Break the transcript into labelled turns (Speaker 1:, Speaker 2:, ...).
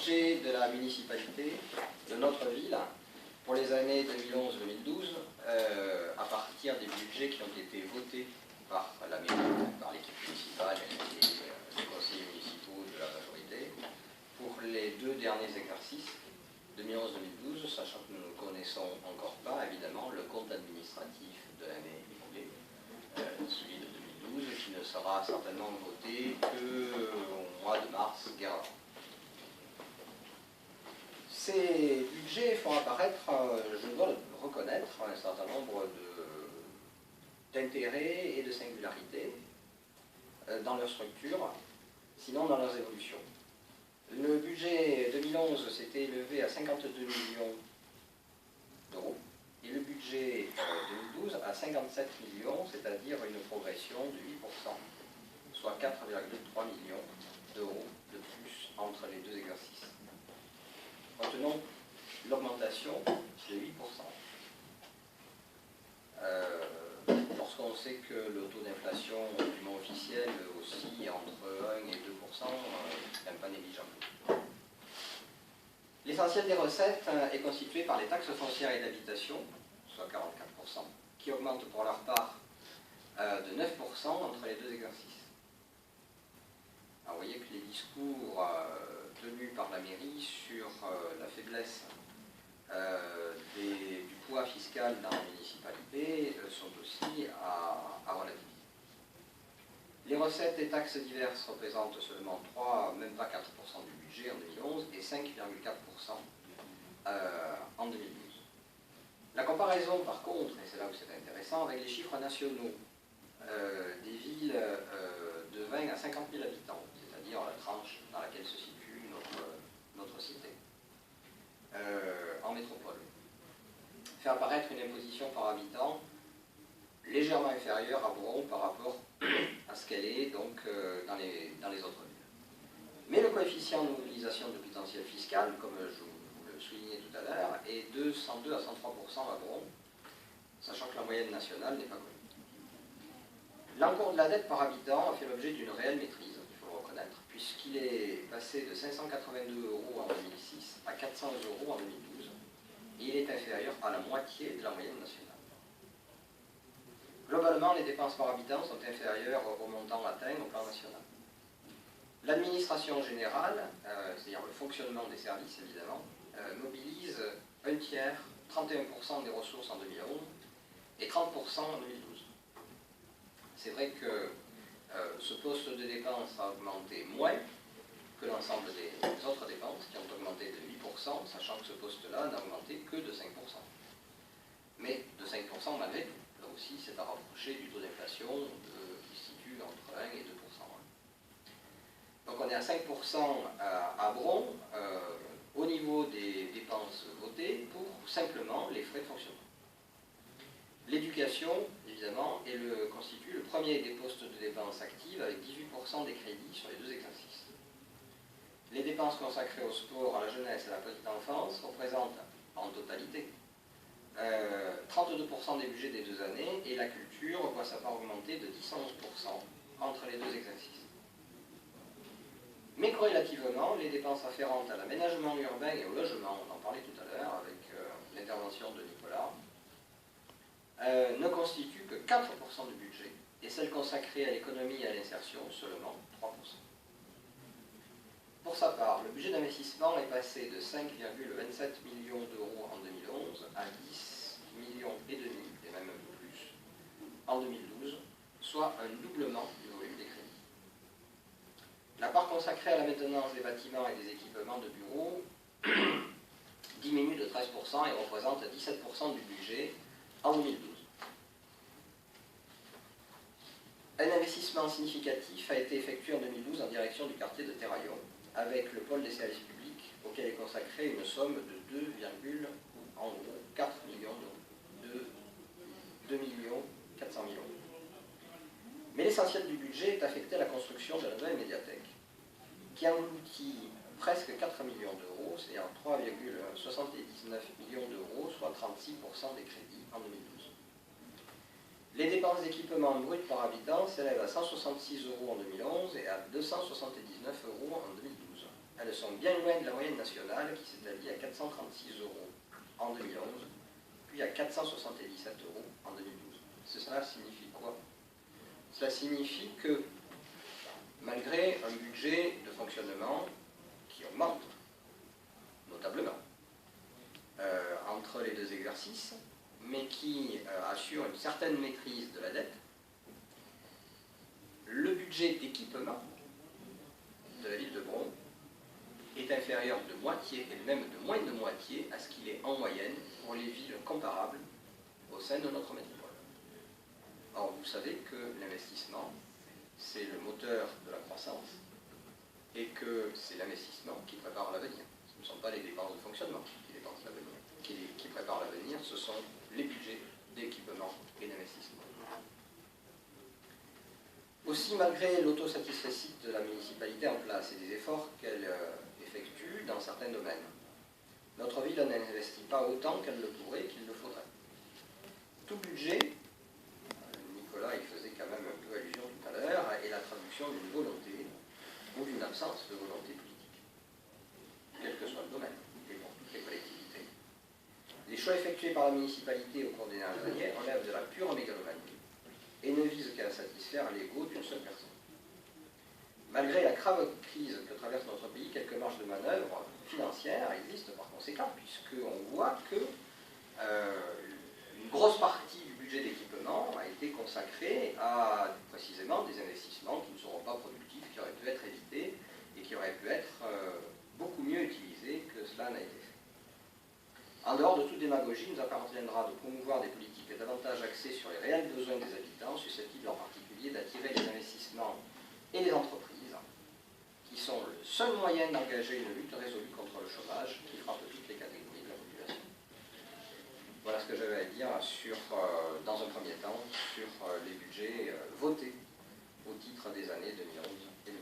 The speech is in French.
Speaker 1: budget de la municipalité, de notre ville, pour les années 2011-2012, à partir des budgets qui ont été votés par la mairie, par l'équipe municipale et les conseillers municipaux de la majorité, pour les 2 derniers exercices, 2011-2012, sachant que nous ne connaissons encore pas, évidemment, le compte administratif de l'année écoulée, celui de 2012, qui ne sera certainement voté qu'au mois de mars, guerre avant. Ces budgets font apparaître, je dois le reconnaître, un certain nombre d'intérêts et de singularités dans leur structure, sinon dans leurs évolutions. Le budget 2011 s'était élevé à 52 millions d'euros et le budget 2012 à 57 millions, c'est-à-dire une progression de 8%, soit 4,3 millions d'euros de plus entre les 2 exercices. Retenons l'augmentation de 8%. Lorsqu'on sait que le taux d'inflation du mot officiel oscille entre 1 et 2%, c'est même pas négligeable. L'essentiel des recettes est constitué par les taxes foncières et d'habitation, soit 44%, qui augmentent pour leur part de 9% entre les 2 exercices. Alors, vous voyez que les discours tenus par la mairie sur la faiblesse du poids fiscal dans la municipalité sont aussi à relativiser. Les recettes et taxes diverses représentent seulement même pas 4% du budget en 2011 et 5,4% en 2012. La comparaison, par contre, et c'est là où c'est intéressant, avec les chiffres nationaux des villes de 20 à 50 000 habitants, c'est-à-dire la tranche dans laquelle se situe notre cité, en métropole, fait apparaître une imposition par habitant légèrement inférieure à Bron par rapport à ce qu'elle est donc dans les autres villes. Mais le coefficient de mobilisation de potentiel fiscal, comme je vous le soulignais tout à l'heure, est de 102 à 103% à Bron, sachant que la moyenne nationale n'est pas connue. L'encours de la dette par habitant a fait l'objet d'une réelle maîtrise, il faut le reconnaître, puisqu'il est passé de 582 € en 2006 à 400 € en 2012, et il est inférieur à la moitié de la moyenne nationale. Globalement, les dépenses par habitant sont inférieures au montant atteint au plan national. L'administration générale, c'est-à-dire le fonctionnement des services évidemment, mobilise un tiers, 31% des ressources en 2011 et 30% en 2012. C'est vrai que ce poste de dépenses a augmenté moins que l'ensemble des autres dépenses qui ont augmenté de 8%, sachant que ce poste-là n'a augmenté que de 5%. Mais de 5% malgré tout. Là aussi, c'est à rapprocher du taux d'inflation qui se situe entre 1 et 2%. Donc on est à 5% à Bron au niveau des dépenses votées pour simplement les frais de fonctionnement. L'éducation, évidemment, constitue le premier des postes de dépenses actives avec 18% des crédits sur les 2 exercices. Les dépenses consacrées au sport, à la jeunesse et à la petite enfance représentent en totalité 32% des budgets des 2 années, et la culture voit sa part augmenter de 10 à 11% entre les 2 exercices. Mais corrélativement, les dépenses afférentes à l'aménagement urbain et au logement, on en parlait tout à l'heure avec l'intervention de Nicolas, ne constituent que 4% du budget, et celles consacrées à l'économie et à l'insertion seulement 3%. Pour sa part, le budget d'investissement est passé de 5,27 millions d'euros en 2011 à 10 millions et demi, et même un peu plus, en 2012, soit un doublement du volume des crédits. La part consacrée à la maintenance des bâtiments et des équipements de bureaux diminue de 13% et représente 17% du budget en 2012. Un investissement significatif a été effectué en 2012 en direction du quartier de Terraillon, avec le pôle des services publics, auquel est consacrée une somme de 4 millions d'euros, de 2 400 000 €. Mais l'essentiel du budget est affecté à la construction de la nouvelle médiathèque, qui engloutit presque 4 millions d'euros, c'est-à-dire 3,79 millions d'euros, soit 36% des crédits en 2012. Les dépenses d'équipement brut par habitant s'élèvent à 166 € en 2011 et à 279 € en 2012. Elles sont bien loin de la moyenne nationale qui s'établit à 436 euros en 2011, puis à 477 euros en 2012. Cela signifie quoi? Cela signifie que, malgré un budget de fonctionnement qui augmente, notablement, entre les deux exercices, mais qui assure une certaine maîtrise de la dette, le budget d'équipement de la ville de Bron est inférieur de moitié, et même de moins de moitié, à ce qu'il est en moyenne pour les villes comparables au sein de notre métropole. Or, vous savez que l'investissement, c'est le moteur de la croissance, et que c'est l'investissement qui prépare l'avenir. Ce ne sont pas les dépenses de fonctionnement qui préparent l'avenir, ce sont les budgets d'équipement et d'investissement. Aussi, malgré l'autosatisfecit de la municipalité en place et des efforts qu'elle effectue dans certains domaines, notre ville n'investit pas autant qu'elle le pourrait et qu'il le faudrait. Tout budget, Nicolas y faisait quand même un peu allusion tout à l'heure, est la traduction d'une volonté ou d'une absence de volonté politique, quel que soit le domaine, et pour toutes les collectivités. Les choix effectués par la municipalité au cours des dernières années relèvent de la pure mégalomanie et ne visent qu'à satisfaire l'ego d'une seule personne. Malgré la grave crise que traverse notre pays, quelques marges de manœuvre financières existent par conséquent, puisqu'on voit que une grosse partie du budget d'équipement a été consacrée à précisément des investissements qui ne seront pas productifs, qui auraient pu être évités et qui auraient pu être beaucoup mieux utilisés que cela n'a été fait. En dehors de toute démagogie, il nous appartiendra de promouvoir des politiques davantage axées sur les réels besoins des habitants, susceptibles en particulier d'attirer les investissements et les entreprises, qui sont le seul moyen d'engager une lutte résolue contre le chômage qui frappe toutes les catégories de la population. Voilà ce que j'avais à dire dans un premier temps sur les budgets votés au titre des années 2011 et 2012.